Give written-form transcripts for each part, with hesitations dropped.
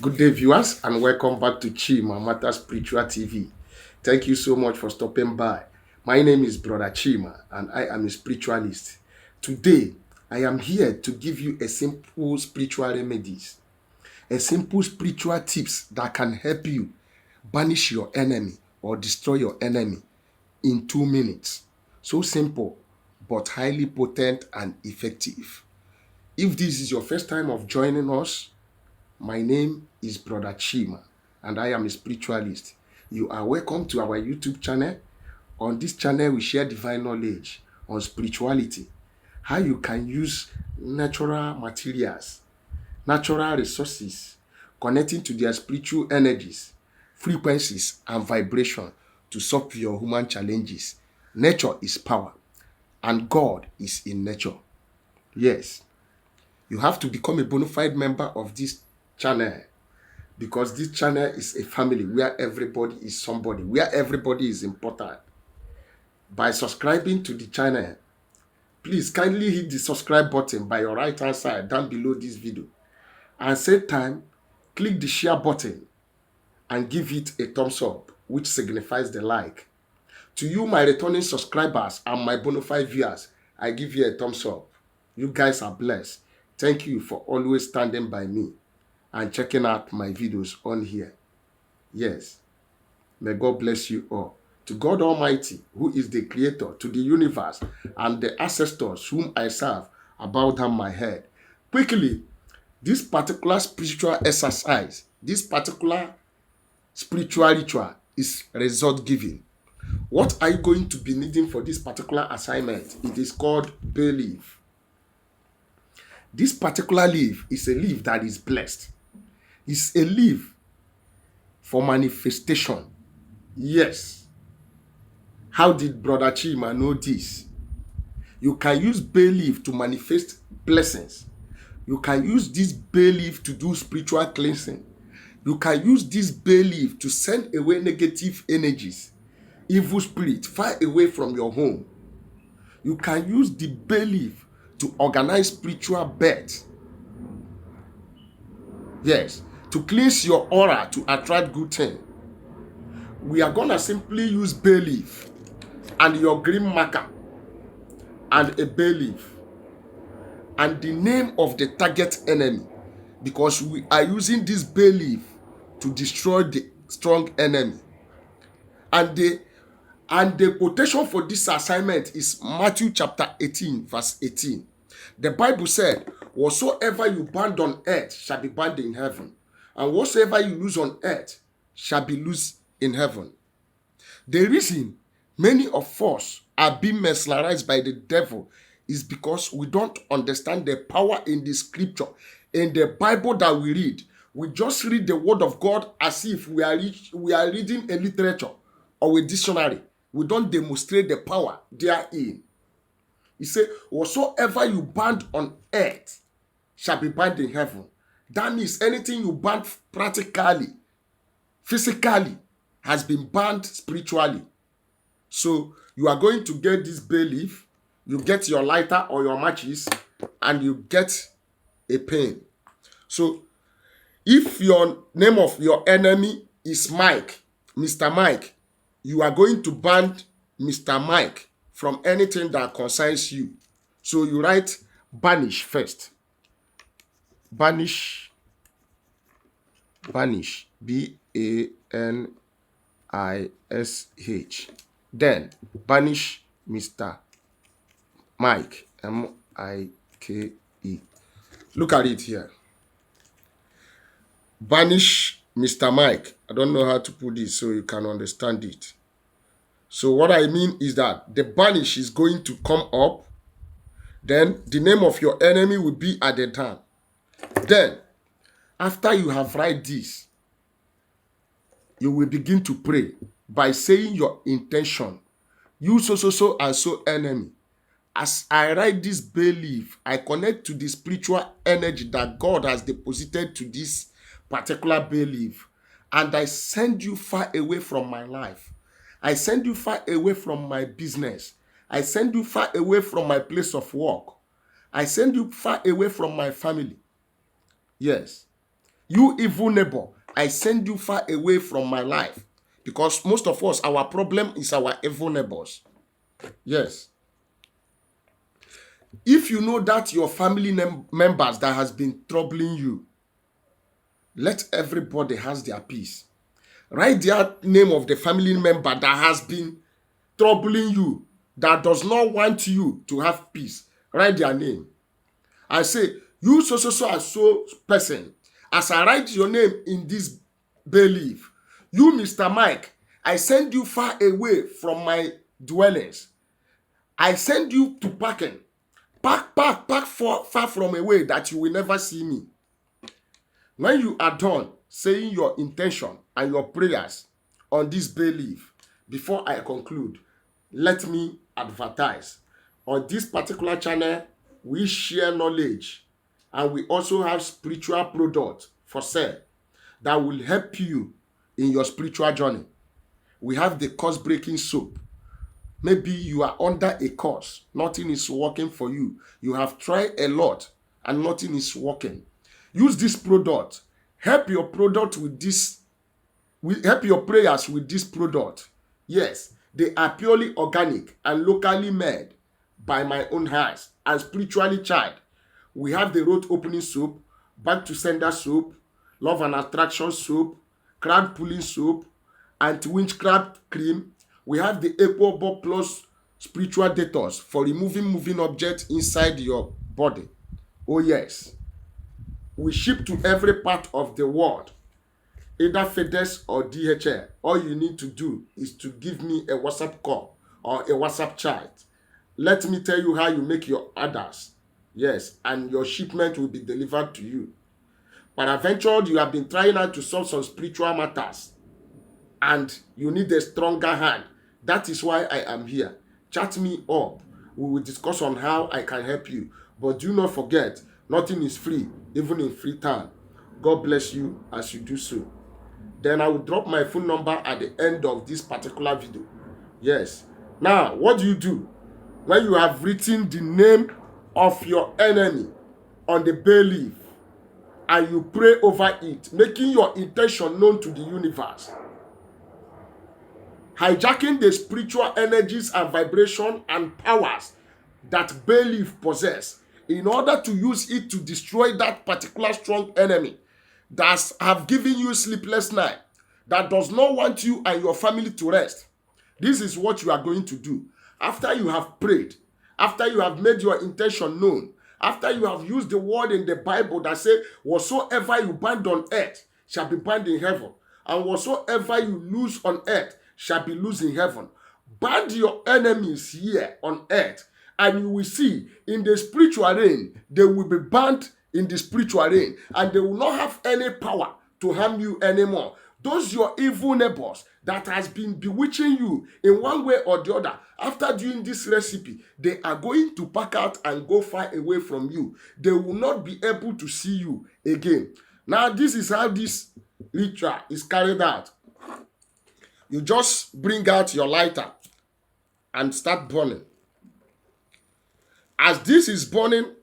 Good day, viewers, and welcome back to Chima Matter Spiritual TV. Thank you so much for stopping by. My name is Brother Chima, and I am a spiritualist. Today, I am here to give you a simple spiritual remedies, a simple spiritual tips that can help you banish your enemy or destroy your enemy in 2 minutes. So simple, but highly potent and effective. If this is your first time of joining us, my name is Brother Chima, and I am a spiritualist. You are welcome to our YouTube channel. On this channel, we share divine knowledge on spirituality, how you can use natural materials, natural resources, connecting to their spiritual energies, frequencies, and vibration to solve your human challenges. Nature is power, and God is in nature. Yes, you have to become a bona fide member of this channel, because this channel is a family where everybody is somebody, where everybody is important. By subscribing to the channel, please kindly hit the subscribe button by your right hand side down below this video, and same time click the share button and give it a thumbs up, which signifies the like. To you, my returning subscribers and my bona fide viewers, I give you a thumbs up. You guys are blessed. Thank you for always standing by me and checking out my videos on here. Yes, may God bless you all. To God Almighty, who is the creator to the universe, and the ancestors whom I serve, I bow down my head. Quickly, this particular spiritual exercise, this particular spiritual ritual is result giving. What are you going to be needing for this particular assignment? It is called bayleaf. This particular leaf is a leaf that is blessed. It's a leaf for manifestation. Yes. How did Brother Chima know this? You can use bay leaf to manifest blessings. You can use this bay leaf to do spiritual cleansing. You can use this bay leaf to send away negative energies, evil spirit far away from your home. You can use the bay leaf to organize spiritual birth. Yes, to cleanse your aura to attract good things. We are gonna simply use bay leaf and your green marker and a bay leaf and the name of the target enemy, because we are using this bay leaf to destroy the strong enemy. And the quotation for this assignment is Matthew chapter 18 verse 18. The Bible said, whatsoever you bind on earth shall be bound in heaven, and whatsoever you loose on earth shall be loosed in heaven. The reason many of us are being mesmerized by the devil is because we don't understand the power in the scripture, in the Bible that we read. We just read the word of God as if we are reading a literature or a dictionary. We don't demonstrate the power therein. He said, whatsoever you bind on earth shall be bound in heaven. That means anything you bind practically, physically, has been bound spiritually. So you are going to get this bay leaf, you get your lighter or your matches, and you get a pen. So if your name of your enemy is Mike, Mr. Mike, you are going to ban Mr. Mike from anything that concerns you. So you write banish first. Banish, B-A-N-I-S-H. Then banish Mr. Mike, M-I-K-E. Look at it here. Banish Mr. Mike. I don't know how to put this so you can understand it. So what I mean is that the banish is going to come up. Then the name of your enemy will be at the top. Then, after you have write this, you will begin to pray by saying your intention. You so and so enemy. As I write this bay leaf, I connect to the spiritual energy that God has deposited to this particular bay leaf, and I send you far away from my life. I send you far away from my business. I send you far away from my place of work. I send you far away from my family. Yes. You evil neighbor, I send you far away from my life. Because most of us, our problem is our evil neighbors. Yes. If you know that your family members that has been troubling you, let everybody has their peace. Write the name of the family member that has been troubling you, that does not want you to have peace. Write their name. I say, you so person, as I write your name in this bayleaf, you, Mr. Mike, I send you far away from my dwellings. I send you to packing. Pack far from away that you will never see me. When you are done saying your intention and your prayers on this bayleaf, before I conclude, let me advertise. On this particular channel, we share knowledge and we also have spiritual products for sale that will help you in your spiritual journey. We have the curse-breaking soap. Maybe you are under a curse. Nothing is working for you. You have tried a lot and nothing is working. Use this product. Help your product with this. Help your prayers with this product. Yes, they are purely organic and locally made by my own hands and spiritually charged. We have the road opening soap, back to sender soap, love and attraction soap, crowd pulling soap, anti-witchcraft cream. We have the Equable Plus spiritual detox for removing moving objects inside your body. Oh yes. We ship to every part of the world, either FedEx or DHL. All you need to do is to give me a WhatsApp call or a WhatsApp chat. Let me tell you how you make your orders. Yes, and your shipment will be delivered to you. Peradventure, you have been trying out to solve some spiritual matters and you need a stronger hand. That is why I am here. Chat me up. We will discuss on how I can help you. But do not forget, nothing is free, even in free time. God bless you as you do so. Then I will drop my phone number at the end of this particular video. Yes. Now, what do? When you have written the name of your enemy on the bayleaf and you pray over it, making your intention known to the universe, hijacking the spiritual energies and vibration and powers that bayleaf possess in order to use it to destroy that particular strong enemy that have given you sleepless night, that does not want you and your family to rest. This is what you are going to do. After you have prayed, after you have made your intention known, after you have used the word in the Bible that says, whatsoever you bind on earth shall be bound in heaven, and whatsoever you loose on earth shall be loose in heaven. Bind your enemies here on earth, and you will see in the spiritual realm, they will be bound in the spiritual realm, and they will not have any power to harm you anymore. Those your evil neighbors that has been bewitching you in one way or the other, after doing this recipe, they are going to pack out and go far away from you. They will not be able to see you again. Now, this is how this ritual is carried out. You just bring out your lighter and start burning. As this is burning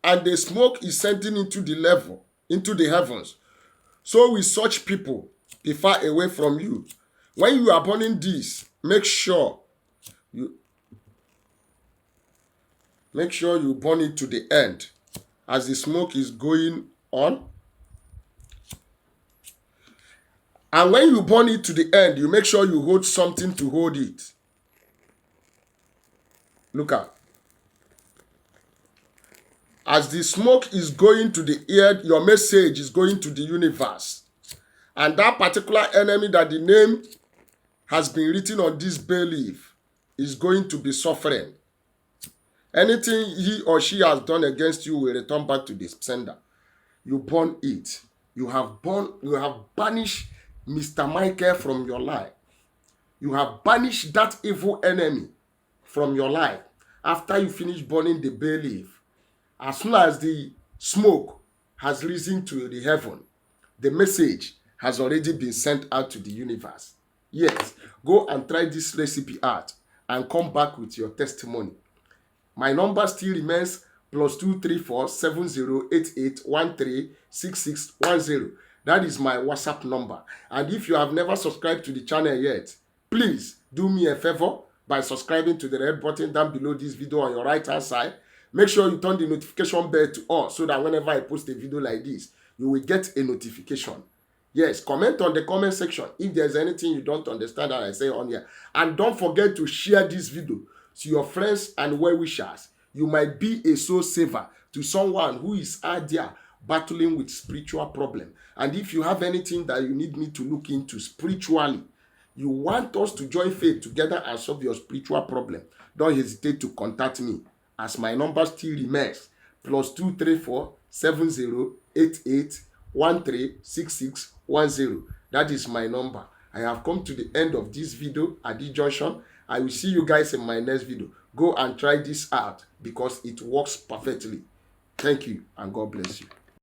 and the smoke is sending into the heavens, so will such people be far away from you. When you are burning this, make sure you burn it to the end as the smoke is going on. And when you burn it to the end, you make sure you hold something to hold it. Look at. As the smoke is going to the ear, your message is going to the universe. And that particular enemy that the name has been written on this bayleaf is going to be suffering. Anything he or she has done against you will return back to the sender. You burn it. You have banished Mr. Michael from your life. You have banished that evil enemy from your life after you finish burning the bayleaf. As soon as the smoke has risen to the heaven, the message has already been sent out to the universe. Yes, go and try this recipe out and come back with your testimony. My number still remains +234 7088 136610. That is my WhatsApp number. And if you have never subscribed to the channel yet, please do me a favor by subscribing to the red button down below this video on your right hand side. Make sure you turn the notification bell to on so that whenever I post a video like this, you will get a notification. Yes, comment on the comment section if there's anything you don't understand that I say on here. And don't forget to share this video to your friends and well-wishers. You might be a soul saver to someone who is out there battling with spiritual problem. And if you have anything that you need me to look into spiritually, you want us to join faith together and solve your spiritual problem, don't hesitate to contact me, as my number still remains +234 7088 136610. That is my number. I have come to the end of this video at this junction. I will see you guys in my next video. Go and try this out because it works perfectly. Thank you and God bless you.